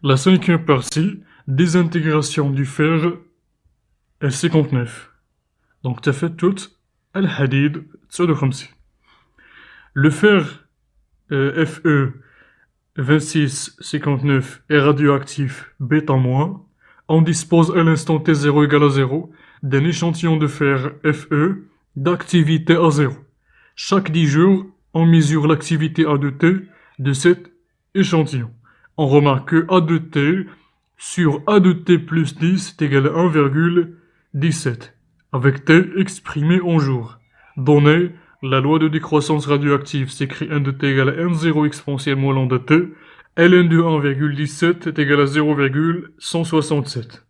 La cinquième partie, désintégration du fer, est 59. Donc tu as fait toute al-hadid 59. Le fer Fe 2659 est radioactif β-. On dispose à l'instant T0 égale à 0 d'un échantillon de fer Fe d'activité à 0. Chaque 10 jours, on mesure l'activité A2T de cet échantillon. On remarque que A2T sur A2T plus 10 est égal à 1,17, avec T exprimé en jours. Donné, la loi de décroissance radioactive s'écrit n de T égale à n0 exponentielle moins lambda T, ln de 1,17 est égal à 0,167.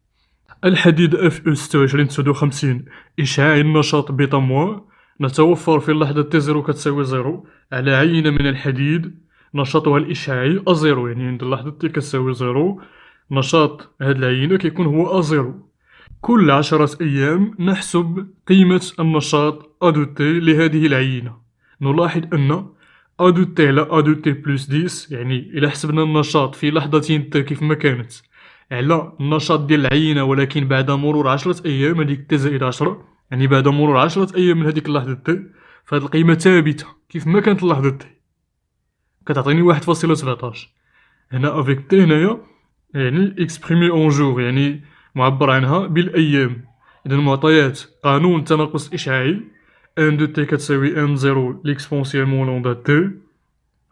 الحديد Fe 2659 إشعاعي النشاط بيتا-. نتوفر في اللحظة T0 كتساوي 0 على عينة من الحديد نشاطها الإشعاعي A0، يعني عند اللحظة T كتساوي 0 نشاط هاد العينة كيكون هو A0. كل 10 أيام نحسب قيمة النشاط A2T لهذه العينة. نلاحظ أن A2T على A2T بلس 10، يعني إلا حسبنا النشاط في لحظة T كيف ما كانت على النشاط ديال العينة ولكن بعد مرور 10 أيام، هذيك T زائد 10، يعني بعد مرور 10 أيام من هذيك اللحظة T، فهاد القيمة ثابتة كيف ما كانت اللحظة T، كتعطيني 1.17. هنا افيك تي هنايا يعني اكسبريمي اون جور، يعني معبر عنها بالايام. اذا معطيات قانون التناقص الاشعاعي ان دو تي كتساوي ان زيرو ليكسبونسيالمون لوندا تي،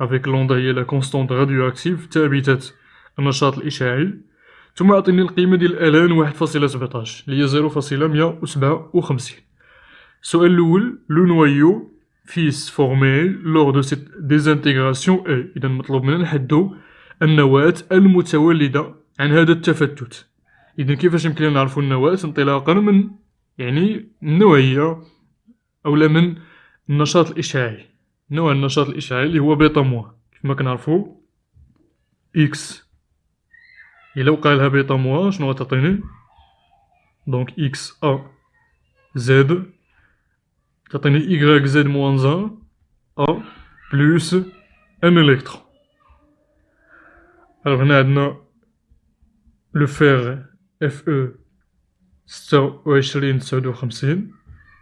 افيك لوندا هي لا كونستونت راديو اكتيف ثابتة النشاط الاشعاعي، ثم عطيني القيمة ديال الان 1.17 اللي هي 0.157. السؤال الاول، لو نوايو فيس فورمي لور دو سيت ديزانتيغراسيون اي، اذا مطلوب مننا نحدو النواة المتولدة عن هذا التفتت. إذا كيفاش يمكن لنا نعرفو النواة؟ انطلاقا من يعني النوعية أولا من النشاط الإشعاعي. نوع النشاط الإشعاعي اللي هو بيتا-. كيفما كنعرفو إكس إلا وقع لها بيتا-، شنو غتعطيني؟ دونك إكس أ زد تعطيني إيكغيك زد موان زان أ بلوس ان إلكترون. Alors هنا عندنا لو فيغ اف او 2659،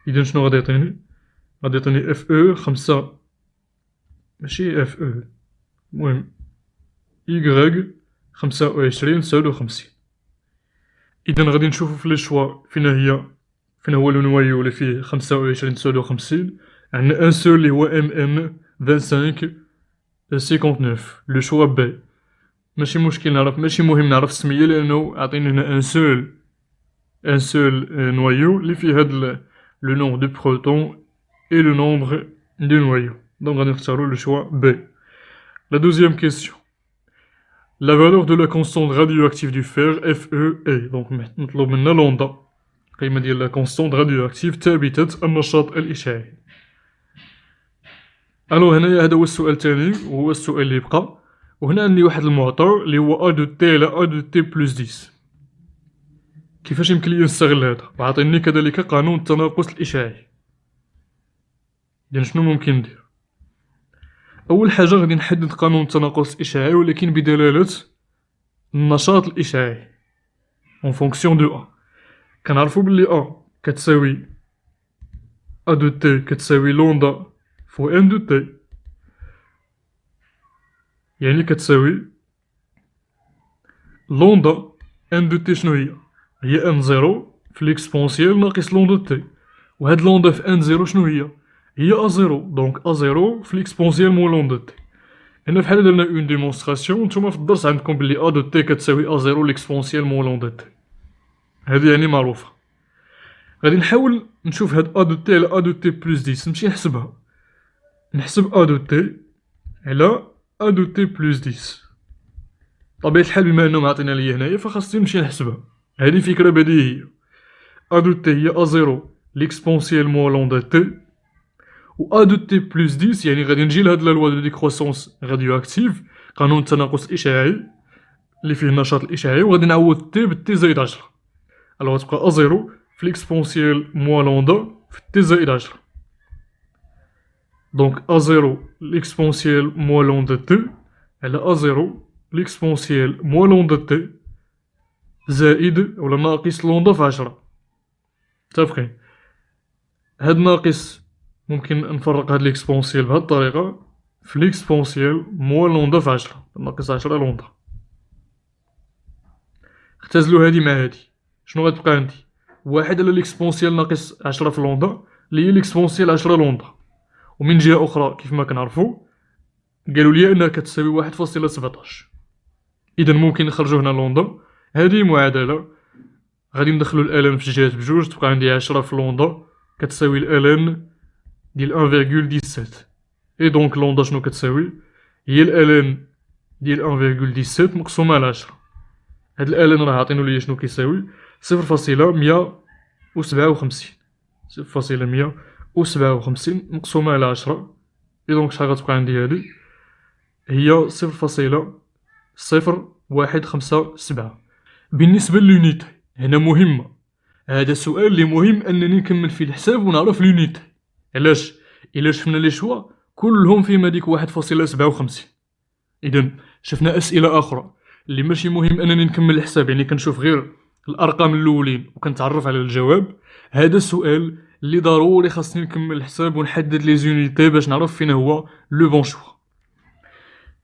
إذا شنو غادي يعطيني؟ غادي يعطيني اف او 5 ماشي اف او، المهم إيكغيك 2559. إذا غادي نشوفو في لي شوا فين هو لو نوايو اللي فيه 2559. عندنا ان سول اللي هو ام ان 2559، لو شوا بي. ماشي مشكل نعرف، ماشي مهم نعرف السمية لأنه عطيني هنا ان سول نوايو اللي فيه هاد لو نومبر دو بروتون اي لو نومبر دو نوايو، دونك غادي نختارو لو شوا بي. لا دوزيام كيسيون، لا فالور دو لا كونستونت راديوأكتيف دو فير اف او اي، دونك مطلوب منا لوندا، القيمة ديال لا كونستونت راديوأكتيف ثابتة النشاط الإشعاعي. الو هنايا هذا هو السؤال الثاني وهو السؤال اللي يبقى، وهنا عندي واحد المعطى اللي هو ا دو تي على ا دو تي بلس 10. كيفاش يمكن لي نستغل هذا؟ وعطيني كذلك قانون التناقص الإشعاعي. إذن شنو ممكن ندير؟ أول حاجة غادي نحدد قانون التناقص الإشعاعي ولكن بدلالة النشاط الإشعاعي اون فونكسيون دو أ. كنعرفو بلي أ كتساوي ا دو تي كتساوي لوندا فو ان دو تي، يعني كتساوي لوندا ان دو تي. شنو هي ان زيرو في ليكسبونسيال ناقص لوندا تي، وهاد لوندا في ان زيرو شنو هي ا زيرو، دونك ا زيرو في ليكسبونسيال مون لوندا تي. هنا بحال درنا اون ديمونستراسيون، نتوما في الدرس عندكم بلي ا دو تي كتساوي ا زيرو ليكسبونسيال مون لوندا تي، هادي يعني معروفة. غادي نحاول نشوف هاد ا دو تي على ا دو تي بلس 10، نمشي نحسبها. نحسب ا دو تي على ا دو تي بلس 10. بطبيعة الحال بما انه معطينا ليا هنايا فخاصني نمشي نحسبها، هادي فكرة بديهية. ا دو تي هي ا زيرو ليكسبونسيال مون لوندا تي، و ا دو تي بلس 10 يعني غادي نجي لهاد لا لوا دو ديكروسونس راديو اكتيف، قانون التناقص الإشعاعي اللي فيه النشاط الإشعاعي، وغادي نعوض تي بالتي زائد 10. الوغ غتبقى ا زيرو في ليكسبونسيال موان لوندا في تي زائد 10. دونك ا زيرو ليكسبونسيال موان لوندا تي على ا زيرو ليكسبونسيال موان لوندا تي زائد ولا ناقص لوندا في 10. متفقين؟ هاد ناقص ممكن نفرق هاد ليكسبونسيال بهاد الطريقة، في ليكسبونسيال موان لوندا في 10 ناقص 10 لوندا. اختزلو هادي مع هادي، شنو غتبقى عندي؟ واحد على ليكسبونسيال ناقص 10 في لوندا اللي هي ليكسبونسيال 10 لوندا. ومن جهة أخرى كيف ما كنعرفو قالوا لي أنها كتساوي 1.17. إذا ممكن نخرجو هنا لوندا. هادي معادلة غادي ندخلو الألان في الجهات بجوج، تبقى عندي 10 في لوندا كتساوي الألان ديال 1.17. إي دونك لوندا شنو كتساوي؟ هي الألان ديال 1.17 مقسومة على 10. هاد الألان راه عاطينو ليا شنو كيساوي 0.157. 0.157 مقسومة على 10. إي دونك شحال غتبقى عندي هادي؟ هي 0.0157. بالنسبة للونيتي هنا مهمة، هذا سؤال اللي مهم أنني نكمل فيه الحساب ونعرف لونيتي. علاش؟ إلا شفنا لي شوا كلهم فيهم هاديك 1.57. إذا شفنا أسئلة أخرى اللي ماشي مهم أنني نكمل الحساب، يعني كنشوف غير الأرقام الأولين وكنتعرف على الجواب. هذا السؤال اللي ضروري خاصني نكمل الحساب ونحدد لي زونيتي باش نعرف فين هو لو بون شوا.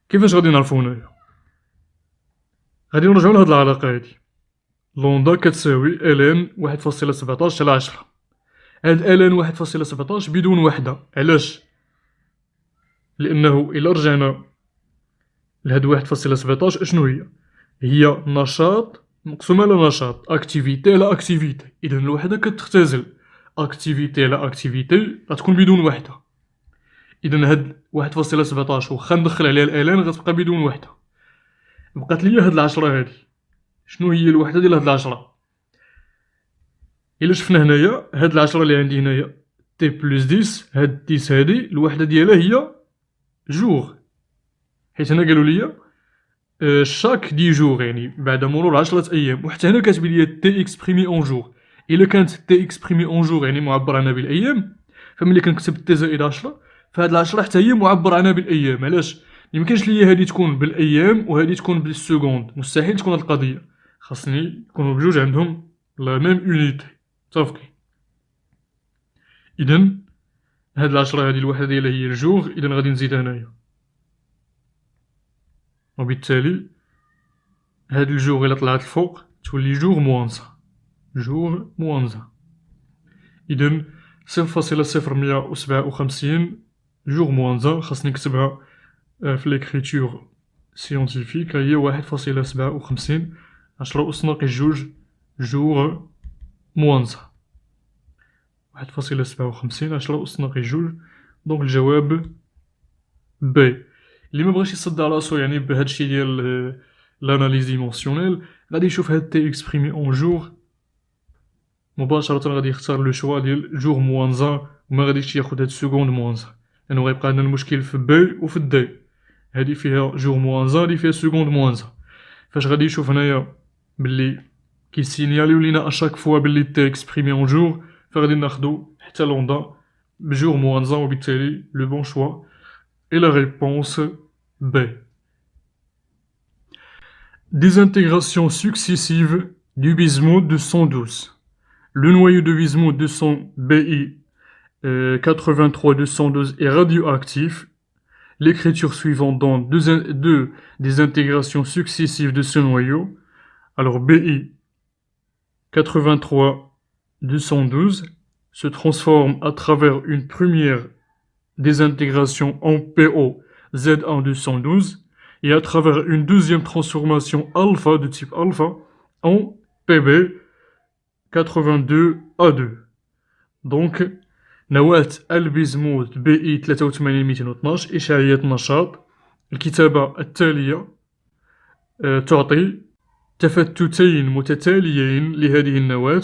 كيفاش غادي نعرفو هنايا؟ غادي نرجعو لهاد العلاقة هادي، لوندا كتساوي ألان 1.17 على 10. هاد ألان 1.17 بدون وحدة. علاش؟ لأنه إلا رجعنا لهاد 1.17 اشنو هي؟ هي نشاط مقسومة على نشاط، اكتيفيتي على اكتيفيتي. إذا الوحدة كتختزل، اكتيفيتي على اكتيفيتي غتكون بدون وحدة. إذا هاد 1.17 وخا ندخل عليها الألان غتبقى بدون وحدة. بقات ليا هاد العشرة هادي. شنو هي الوحدة ديال هاد العشرة؟ إلا شفنا هنايا هاد العشرة اللي عندي هنايا تي بلوس 10، هاد 10 هادي الوحدة ديالها هي جوغ، حيت هنا قالوا ليا شاك 10 جوغ، يعني بعد مرور 10 أيام. وحتى هنا كاتب ليا تي اكسبريمي اون جوغ. إلا كانت تي اكسبريمي اون جوغ يعني معبر عنها بالأيام، فملي كنكتب تي زائد 10 فهاد العشرة حتى هي معبر عنها بالأيام. علاش؟ ميمكنش ليا هادي تكون بالأيام وهادي تكون بالسكوند، مستحيل تكون هاد القضية. خاصني يكونوا بجوج عندهم لا ميم اونيتي. متفقين؟ إذا هاد العشرة هادي الوحدة ديالها هي الجوغ، إذا غادي نزيدها هنايا، وبالتالي هاد الجوغ إلا طلعت الفوق تولي جوغ موانزا. جوغ موانزا. إذا 0.0157 جوغ موانزا خاصني نكتبها في ليكريتور سيونتيفيك، هي 1.57 10 أس ناقص جوج جوغ موانزا. 1.57 10 أس ناقص جوج. دونك الجواب بي. اللي مبغاش يصدع راسو يعني بهادشي ديال لاناليز ديمونسيونيل غادي يشوف هاد تي اكسبريمي اون جوغ مباشرة، غادي يختار لو شوا ديال جوغ موانزا وما غاديش ياخد هاد سكوند موانزا، لأنو غيبقى عندنا المشكل في بي وفي دي. هادي فيها جوغ موانزا، هادي فيها سكوند موانزا. فاش غادي يشوف هنايا بلي كيسينياليو لينا اشاك فوا بلي تي اكسبريمي اون جوغ، فغادي ناخدو حتى لوندا بجوغ موانزا، وبالتالي لو بون شوا et la réponse B. Des intégrations successives du bismuth 212. Le noyau de bismuth 200 Bi 83-212 est radioactif. L'écriture suivante donne deux des intégrations successives de ce noyau. Alors Bi 83-212 se transforme à travers une première désintégration en PO Z1 212 et à travers une deuxième transformation alpha de type alpha en PB 82A2. Donc نواة البيزموث BI 83212 إشعاعية نشاط. الكتابة التالية تعطي تفتتين متتاليين لهذه النواة.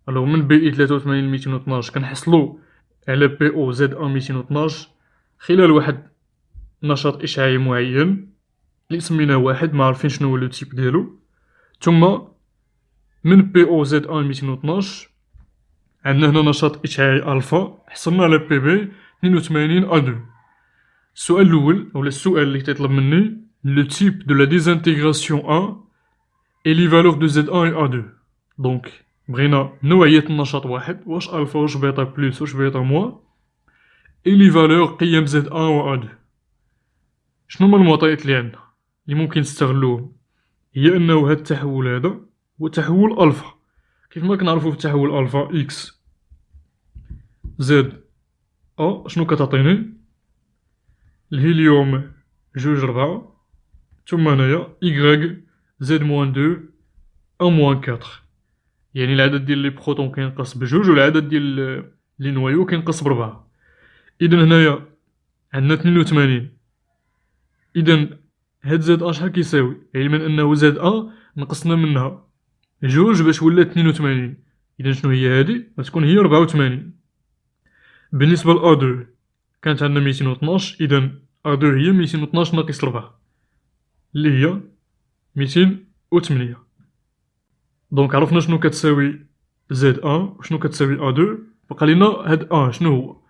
alors من BI 83212 كنحصلو على بي او زد ان 212 خلال واحد نشاط إشعاعي معين اللي سميناه واحد، ما عارفين شنو هو لو تيب ديالو. ثم من بي او زد ان 212 عندنا هنا نشاط إشعاعي ألفا، حصلنا على بي بي 82 أ 2. السؤال الأول أولا السؤال اللي تيطلب مني le type de la désintégration 1 et les valeurs de Z1 et A2. Donc, بغينا نوعية النشاط واحد، واش ألفا واش بيتا بلس واش بيتا موان، et les valeurs قيم Z1 و A2. شنو هما المعطيات اللي عندنا اللي ممكن نستغلوهم؟ هي أنه هاد التحول هذا هو تحول ألفا، كيف ما كنعرفو في التحول ألفا إكس زد شنو كتعطيني؟ الهيليوم جوج ربعة، ثم هنايا إيكغيك زد موان دو موان كاتر، يعني العدد ديال لي بروتون كينقص بجوج والعدد ديال لي نوايو كينقص بربعة. إذا هنايا عندنا 82. إذا هاد زد شحال كيساوي؟ علما أنه زد نقصنا منها جوج باش ولات 82. إذا شنو هي هادي؟ غتكون هي 84. بالنسبة ل A2 كانت عندنا 212، إذا A2 هي 212 ناقص 4 اللي هي 208. دونك عرفنا شنو كتساوي زد وشنو كتساوي A2. بقى لينا هاد شنو هو؟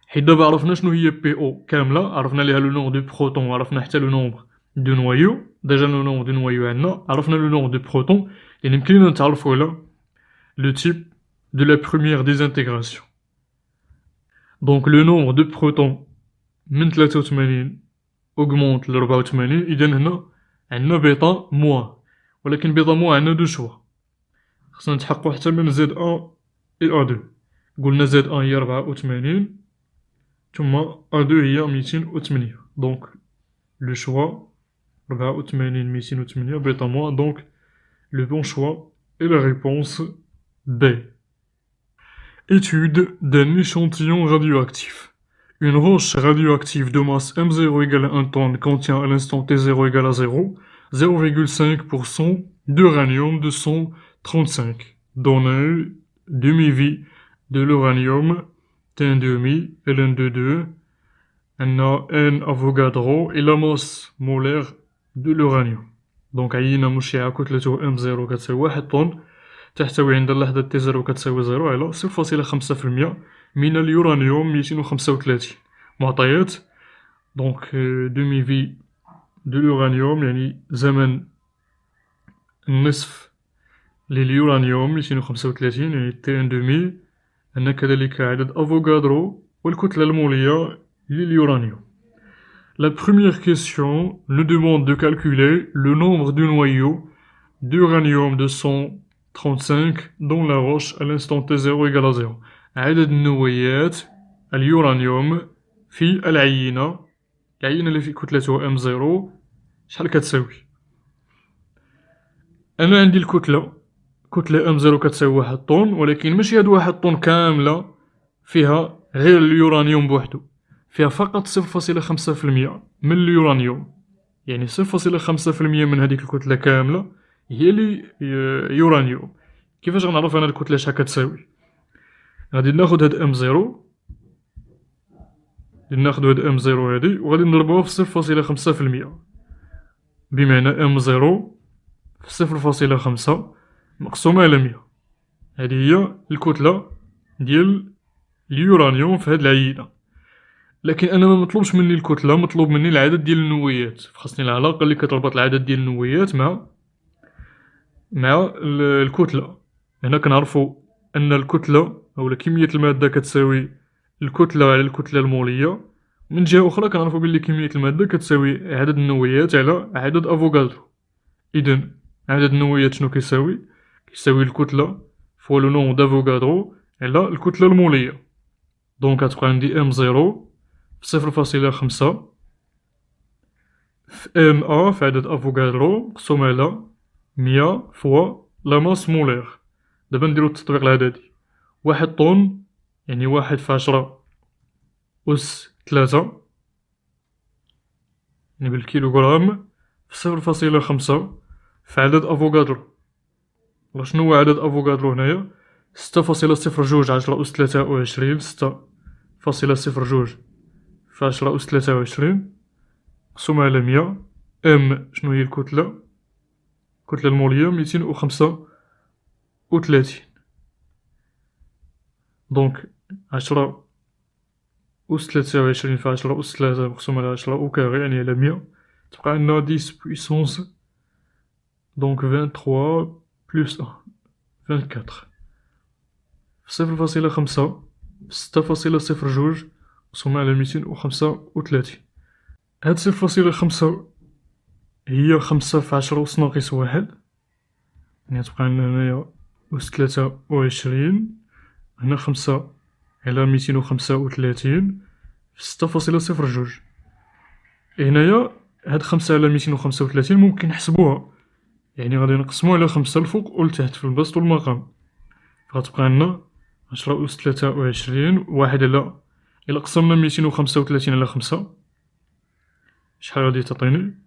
حيت دابا عرفنا شنو هي بي او كاملة، عرفنا ليها لو نومبر دو بروتون وعرفنا حتى لو نومبر دو نوايو. ديجا لو نومبر دو نوايو عندنا، عرفنا لو نومبر دو بروتون، يعني يمكن لينا نتعرفو على لو تيب دو لا بروميير ديزانتيغراسيون. دونك لو نومبر دو بروتون من 83 اوغمونت ل 84. إذا هنا عندنا بيتا موان، ولكن بيتا موان عندنا دو شوا، خصنا نتحققو حتى من زد إي A2. قلنا زد هي 84 ثم A2 هي 208. دونك لو شوا 84 208 بيتا موان. دونك le bon choix est la réponse B. Étude d'un échantillon radioactif. Une roche radioactive de masse M0 égale à 1 tonne contient à l'instant T0 égale à 0, 0,5% d'uranium 235, donnant demi-vie de l'uranium T1,5, Ln22, N Avogadro et la masse molaire de l'uranium. دونك عينا مشعة كتلته M0 كتساوي 1 طن، تحتوي عند اللحظة T0 كتساوي 0 على 0.5% من اليورانيوم 235. معطيات دونك دومي في دو l'uranium يعني زمن النصف لليورانيوم 235 يعني T1,5. عندنا كذلك عدد أفوغادرو والكتلة المولية لليورانيوم. La première question nous demande de calculer le nombre de noyaux d'uranium 235 dans la roche à l'instant T0 égale à 0. عدد النويات اليورانيوم في العينة اللي في كتلتها M0 شحال كتساوي؟ أنا عندي كتلة M0 كتساوي 1 طن، ولكن ماشي هاد 1 طن كاملة فيها غير اليورانيوم بوحدو، فيها فقط 0.5% من اليورانيوم، يعني 0.5% من هذيك الكتلة كاملة هي اللي يورانيوم. كيفاش غنعرف أنا الكتلة شحال كتساوي؟ غادي ناخد هاد M0، ناخدو هاد M0 هادي وغادي نضربوها في 0.5%، بمعنى M0 في 0.5 مقسومة على 100. هادي هي الكتلة ديال اليورانيوم في هاد العينة. لكن انا ما مطلوبش مني الكتله، مطلوب مني العدد ديال النويات، فخاصني العلاقه اللي كتربط العدد ديال النويات مع الكتله. هنا كنعرفوا ان الكتله اولا كميه الماده كتساوي الكتله على الكتله الموليه. من جهه اخرى كنعرفوا بلي كميه الماده كتساوي عدد النويات على عدد افوغادرو. اذا عدد النويات شنو كيساوي الكتله فوا لو نومبر دافوغادرو على الكتله الموليه. دونك غتبقى عندي M0 في 0.5 في NA في عدد أفوغادرو مقسوم على 100 فوا لا ماس مولير. دابا نديرو التطبيق العددي. 1 طن يعني 1 في 10 أس 3 يعني بالكيلوغرام في 0.5 في عدد أفوغادرو. شنو هو عدد أفوغادرو هنايا؟ 6.02 10 أس 23، 6.02 في 10 أس 23 مقسومة على 100. ام شنو هي الكتلة المولية 235. دونك 10 أس 23 في 10 أس 3 مقسومة على 10 أو كاري يعني على 100 تبقى عندنا 10 puissance دونك 23 بلس 1 24 في 0.5 6.02 وصلنا على 235. هاد 0.5 هي 5 في 10 أس ناقص 1، يعني تبقى عندنا هنايا أس 23. هنا 5 على 235 في 6.02. هنايا هاد 5 على 235 ممكن نحسبوها، يعني غادي نقسمو على 5 الفوق و لتحت في البسط و المقام، فغتبقى عندنا 10 أس 23 واحد على، إلا قسمنا 235 على 5 شحال غادي تعطيني؟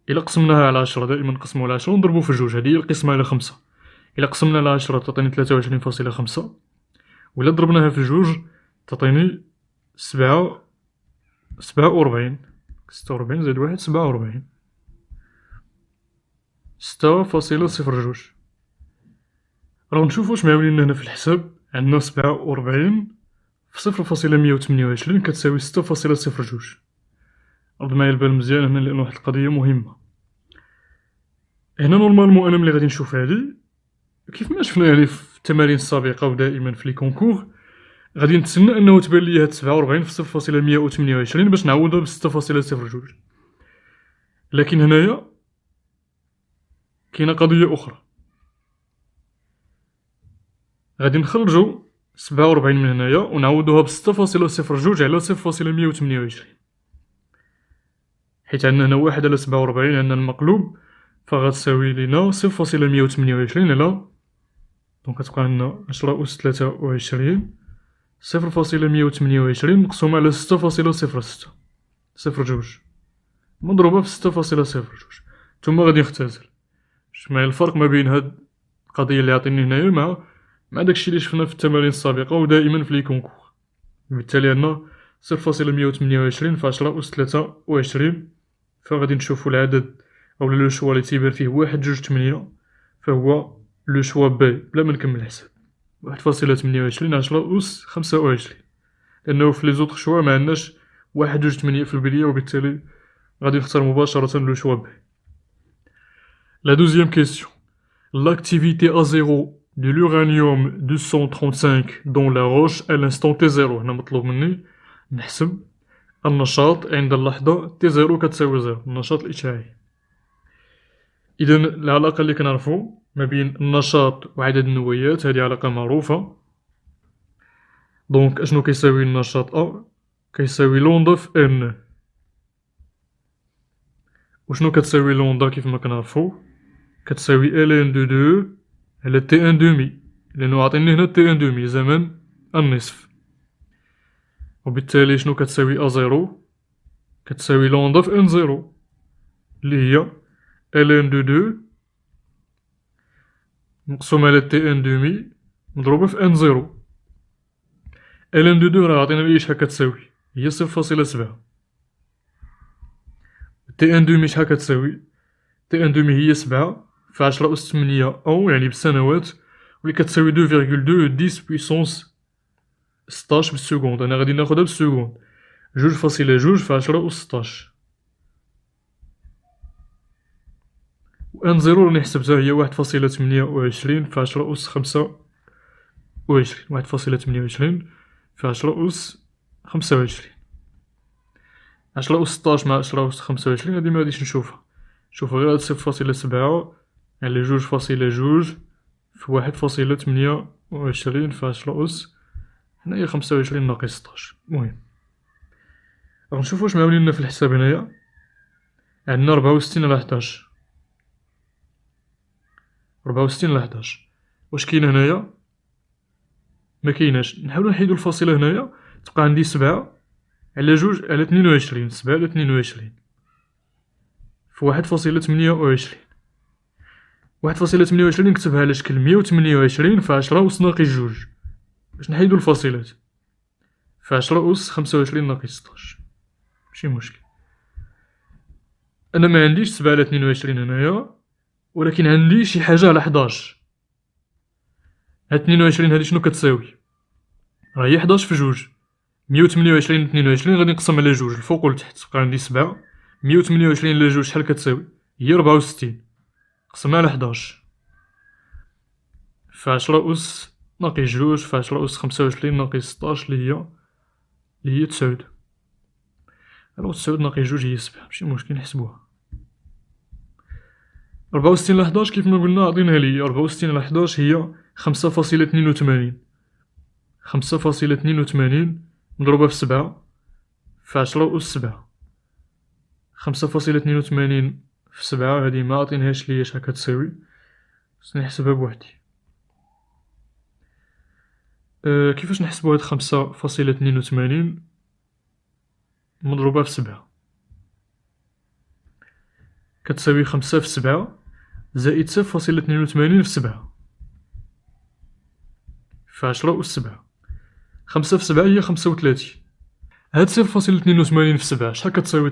إلا قسمناها على 10، دائما نقسمو على 10 و نضربو في جوج، هادي هي القسمة على 5. إلا قسمنا على 10 تعطيني 23.5، و إلا ضربناها في جوج تعطيني 47. 46 زائد 1 47. 6.02. راه نشوفو واش معاونين لنا هنا في الحساب. عندنا 47 في 0.128 كتساوي 6.02. رد معايا البال مزيان هنا لأن واحد القضية مهمة. هنا نورمالمون أنا ملي غادي نشوف هادي كيف ما شفنا يعني في التمارين السابقة ودائما في لي كونكور، غادي نتسنى أنه تبان لي هاد 47 في 0.128 باش نعوضها ب 6.02. لكن هنايا كاينة قضية أخرى، غادي نخرجو 47 من هنايا و نعوضوها ب 6.02 على 0.128، حيت عندنا هنا 1 على 47 عندنا المقلوب، فغتساوي لينا 0.128 على، دونك كتبقى عندنا 10 أس 23 0.128 مقسوم على 6.06 02 مضروبة في 6.02. نتوما غادي نختزل شوف معايا الفرق ما بين هاد القضية اللي عطيني هنايا مع داكشي اللي شفنا في التمارين السابقة ودائما في لي كونكور. بالتالي عندنا 0.128 في 10 أس 23، فغادي نشوفو العدد أو لو شوا اللي تيبان فيه 1 2 8 فهو لو شوا بي بلا ما نكمل الحساب 1.28 10 أس 25، لأنه في لي زوطخ شوا معندناش 1 2 8 في البداية، وبالتالي غادي نختار مباشرة لو شوا بي. La deuxième question. L'activité à zéro de l'uranium 235 dans la roche à l'instant T0. هنا مطلوب مني نحسب النشاط عند اللحظة T0 كتساوي 0، النشاط الإشعاعي. إذا العلاقة اللي كنعرفو ما بين النشاط وعدد النويات هذه علاقة معروفة. دونك اشنو كيساوي النشاط أ؟ كيساوي لوندا في ان. وشنو كتساوي لوندا كيف ما كنعرفو؟ كتساوي ال ان دو دو على تي ان دومي، لأنو عاطيني هنا تي ان دومي زمن النصف، وبالتالي شنو كتساوي أ زيرو؟ كتساوي لوندا في ان زيرو اللي هي ال ان دو دو مقسوم على تي ان دومي مضروبة في ان زيرو. ال ان دو دو راه عاطينا لي شحال كتساوي، هي 0.7. تي ان دومي شحال كتساوي؟ تي ان دومي هي 7 في 10 أس 8 أو يعني بالسنوات، واللي كتساوي 2.2 10 بويسونس 16 بالسكوند. أنا غادي ناخدها بالسكوند، 2.2 في 10 أس 16. و ان زيرو راني حسبتها هي 1.28 في 10 أس 25. 1.28 في 10 أس 25. 10 أس 16 مع 10 أس 25 هادي مغاديش نشوفها، نشوفها غير هاد 0.7 على 2.2 في 1.28 في 10 أس هنايا 25 ناقص 16. المهم غنشوفو واش معاونين لنا في الحساب. هنايا عندنا 64 على 11، 64 على 11 واش كاين هنايا؟ مكايناش. نحاولو نحيدو الفاصلة هنايا، تبقى عندي 7 على 2 على 22، 7 على 22 في 1.28. 1.28 نكتبها على شكل 128 في 10 أس ناقص 2 باش نحيدو الفاصلات في 10 أس 25 ناقص 16. ماشي مشكل. أنا ما عنديش 7 على 22 هنايا، ولكن عندي شي حاجة على 11. هاد 22 هادي شنو كتساوي؟ راه هي 11 في 2. 128 22 غادي نقسم على 2 الفوق والتحت، تبقى عندي 7. 128 على جوج شحال كتساوي؟ هي 64 قسمها على 11 في 10 أس ناقص جوج في 10 أس 25 ناقص 16 اللي هي 9. الوغ 9 ناقص جوج هي 7 ماشي مشكل نحسبوها. 64 على 11 كيف ما قلنا عطيناها ليا 64 على 11 هي 5.82 5.82 مضروبة في 7 في 10 أس 7. 5.82 في 7 هادي ما عطينهاش ليا شحال كتساوي، خصني نحسبها بوحدي. كيفاش نحسبو هاد 5.82 مضروبة في 7؟ كتساوي 5 في 7 زائد 0.82 في 7 في 10 أس 7. 5 في 7 هي 35. هاد 0.82 في 7 شحال كتساوي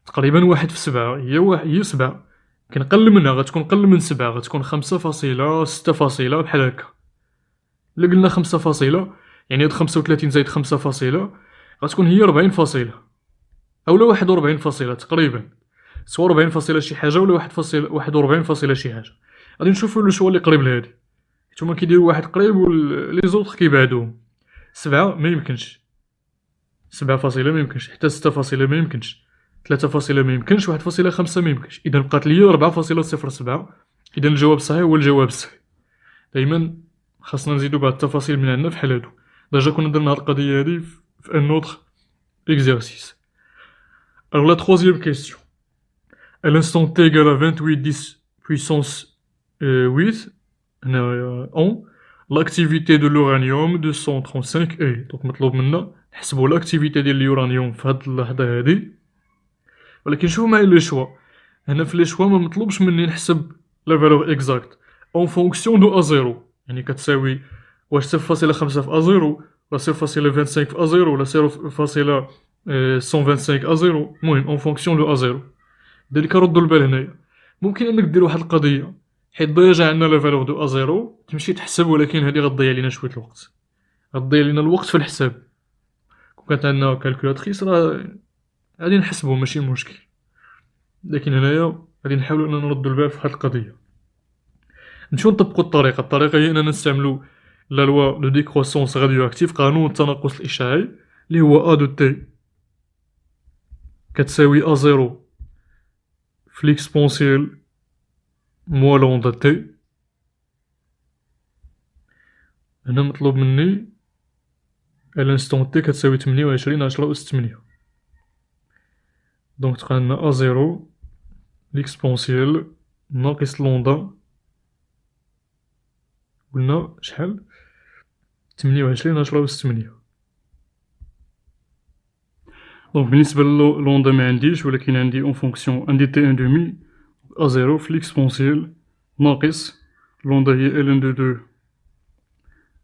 تقريبا 1 في 7 هي 7. كنقل منها غتكون قل من 7 غتكون 5.6 بحال هكا. إلا قلنا 5 فاصلة يعني هاد 35 زائد 5 فاصلة غتكون هي 40 فاصلة أولا 41 فاصلة تقريبا، سوا 40 فاصلة شي حاجة ولا 41 فاصلة شي حاجة. غادي نشوفو لو شوا لي قريب لهادي، نتوما كيديرو واحد قريب و لي زوطخ كيبعدوهم. 7 ميمكنش، 7 فاصلة ميمكنش، حتى 6 فاصلة ميمكنش، 3 فاصلة ميمكنش، 1.5 ميمكنش. إذا بقات ليا 4.07. إذا الجواب الصحيح هو الجواب الصحيح. دايما خاصنا نزيدو بعض التفاصيل من عندنا فحال هادو. ديجا كنا درنا هاد القضية هادي في ان اوتر exercice. Alors la troisième question. À l'instant t égale à 28 10 puissance 8 en l'activité de l'uranium 235 est. Donc مطلوب منا نحسبو l'activité ديال اليورانيوم في هاد اللحظة هادي. ولكن شوفو معايا لي شوا. هنا في لي شوا ما مطلوبش مني نحسب لا فالور اكزاكت en fonction de A0. يعني كتساوي واش 0.5 في A0 ولا 0.25 في A0 ولا 0.125 A0. المهم en fonction de A0. لذلك ردوا البال هنايا. ممكن انك دير واحد القضيه حيت ديجا عندنا لا فالور دو A0 تمشي تحسب، ولكن هادي غتضيع لينا شويه الوقت، غتضيع لينا الوقت في الحساب. كون كانت عندنا كالكولاتريس راه غادي نحسبو ماشي مشكل، لكن هنايا غادي نحاولو اننا نردو البال في هاد القضيه. نمشيو نطبقو الطريقه هي اننا نستعملو لا لوا دو ديكروسونس راديو اكتيف، قانون التناقص الاشعاعي اللي هو ا دو تي كتساوي A0 في ليكسبونسيال موا لوندا تي. هنا مطلوب مني الانستون تي كتساوي 28 10 أس 8. دونك تبقى عندنا A0 ليكسبونسيال ناقص لوندا قلنا شحال 28 10 أس 8. دونك بالنسبة للوندا ما عنديش، ولكن عندي اون فونكسيون عندي تي ان دومي A0 في ليكسبونسيال ناقص لوندا هي ln دو 2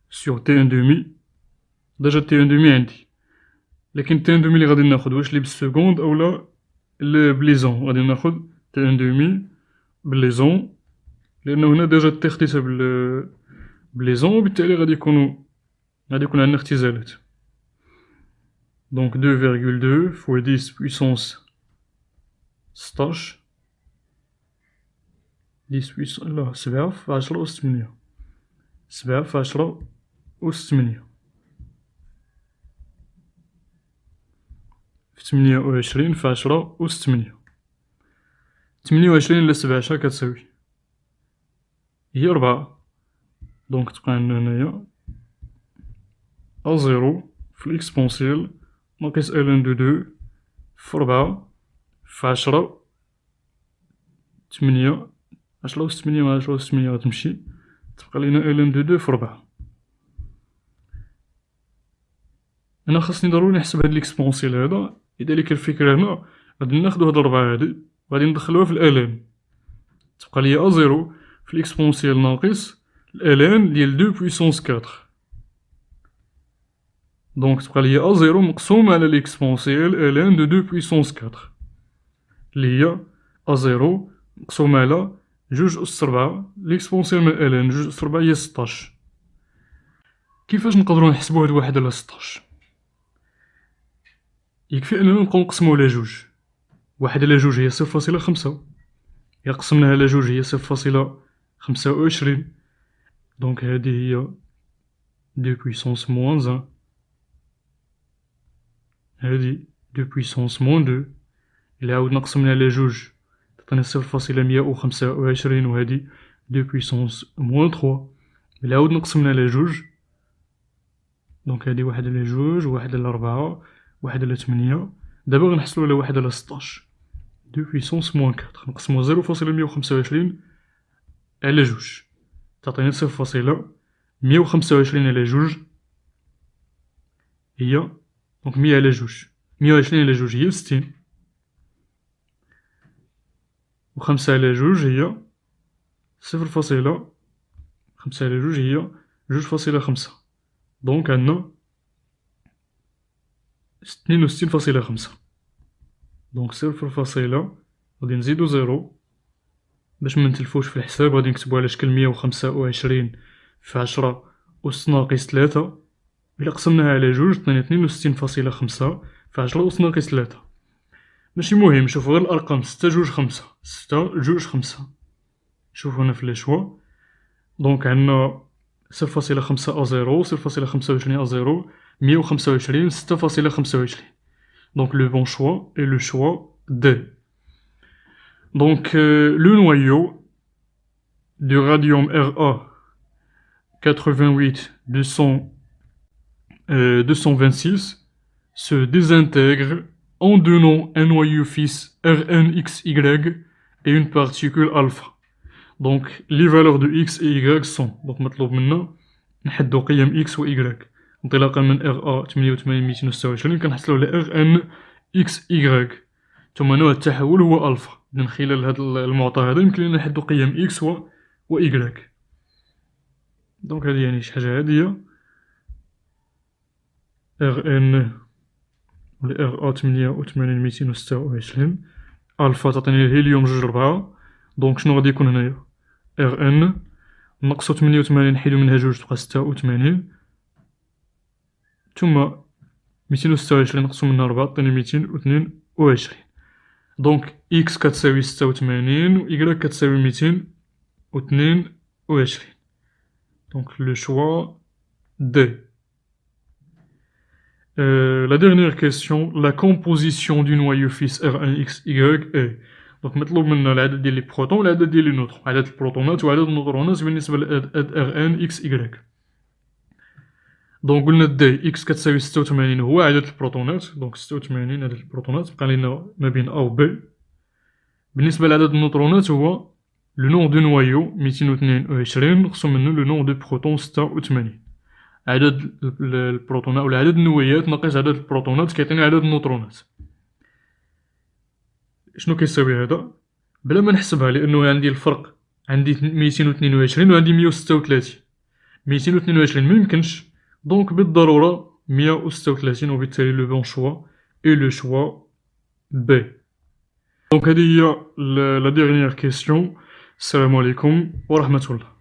سور تي ان دومي. ديجا تي ان دومي عندي، لكن تي ان دومي لي غادي ناخد واش لي بالسكوند اولا بليزون. غادي ناخد تي ان دومي بليزون لانه هنا ديجا تي خديتها بليزون، وبالتالي غادي يكون عندنا اختزالات. دونك 2,2 فوا 10 بويسونس 16 10 بويسونس لا 7 في 10 أس 8 7 في 10 أس 8 في 28 في 10 أس 8. 28 على 7 شحال كتساوي؟ هي 4. دونك تبقى عندنا هنايا A0 في ليكسبونسيال ناقص ln دو 2 في 4 في 10 8 10 أس 8 مع 10 أس 8 غتمشي تبقى لينا ln دو 2 في 4. أنا خاصني ضروري نحسب هاد ليكسبونسيال هذا، لذلك الفكرة هنا غادي ناخدو هاد 4 هادي وغادي ندخلوها في ln. تبقى ليا A0 في ليكسبونسيال ناقص ln ديال 2 بويسونس 4. دونك تبقى ليا A0 مقسوم على ليكسبونسيال ln دو 2 بويسونس 4 اللي هي A0 مقسوم على 2 أس 4 ليكسبونسيال من ln 2 أس 4 هي 16. كيفاش نقدرو نحسبو هاد 1 على 16؟ يكفي اننا نبقاو نقسمو على 2. واحد على جوج هي 0.5. إلا قسمناها على جوج هي 0.25. دونك هادي هي 2 puissance moins 1. هادي 2 puissance moins 2. إلا عاودنا قسمنا على جوج تعطينا 0.125. وهادي 2 puissance moins 3. إلا عاودنا قسمنا على جوج دونك هادي واحد على جوج، واحد على 4، واحد على 8. دابا غنحصلو على واحد على 16. 2 puissance moins 4 نقسمو 0.125 على جوج تعطينا 0.125 على جوج هي دونك 100 على جوج. 120 على جوج هي 60. و5 على جوج هي 0.5 على جوج هي 2.5. دونك عندنا 62.5. دونك 0. غادي نزيدو 0 باش منتلفوش في الحساب. غادي نكتبو على شكل 125 في 10 أس ناقص 3. إلا قسمناها على جوج عطينا 62.5 في 10 أس ناقص 3. ماشي مهم، شوفو غير الأرقام 6 جوج 5. 6 جوج 5. شوفو هنا في لي شوا. دونك عندنا 0.5 أ 0، 0.25 أ 0، 125، 6.25. Donc le bon choix est le choix D. Donc le noyau du radium Ra 226 se désintègre en donnant un noyau fixe RnXY et une particule alpha. Donc les valeurs de X et Y sont donc مطلوب منا نحدو قيم X و Y انطلاقا من RA 88226 كنحصلو على RnXY. ثم نوع التحول هو ألفا. من خلال هذا المعطى هذا يمكن لنا نحدو قيم X و Y. دونك هذه يعني شي حاجة عادية. Rn ولا RA 88226 ألفا تعطيني الهيليوم 2 4. دونك شنو غادي يكون هنايا Rn نقصو 88 نحيدو منها جوج تبقى 86. ثم 226 نقصو منها 4 تعطيني 222. دونك إكس كتساوي 86 و إكغيك كتساوي 222. دونك لو شوا D. La dernière question, la composition du noyau fixe R1XY est. دونك مطلوب منا العدد ديال لي بروتون والعدد ديال لي نوترون، عدد البروتونات وعدد النوترونات بالنسبة لهاد RnXY. دونك قلنا دي إكس كتساوي 86 هو عدد البروتونات. دونك 86 عدد البروتونات بقى لينا ما بين أ و ب. بالنسبة لعدد النوترونات هو لو نوم دو نوايو 222 نقسم منو لو نوم دو بروتون 86. عدد البروتونات ولا عدد النويات ناقص عدد البروتونات كيعطيني عدد النوترونات. شنو كيساوي هذا؟ بلا ما نحسبها لأنه عندي الفرق، عندي 222 وعندي 136. 222 ميمكنش، دونك بالضرورة 136 وبالتالي لو بون شوا اي لو شوا بي. دونك هذه هي لا ديرنيير كيسيون. السلام عليكم ورحمة الله.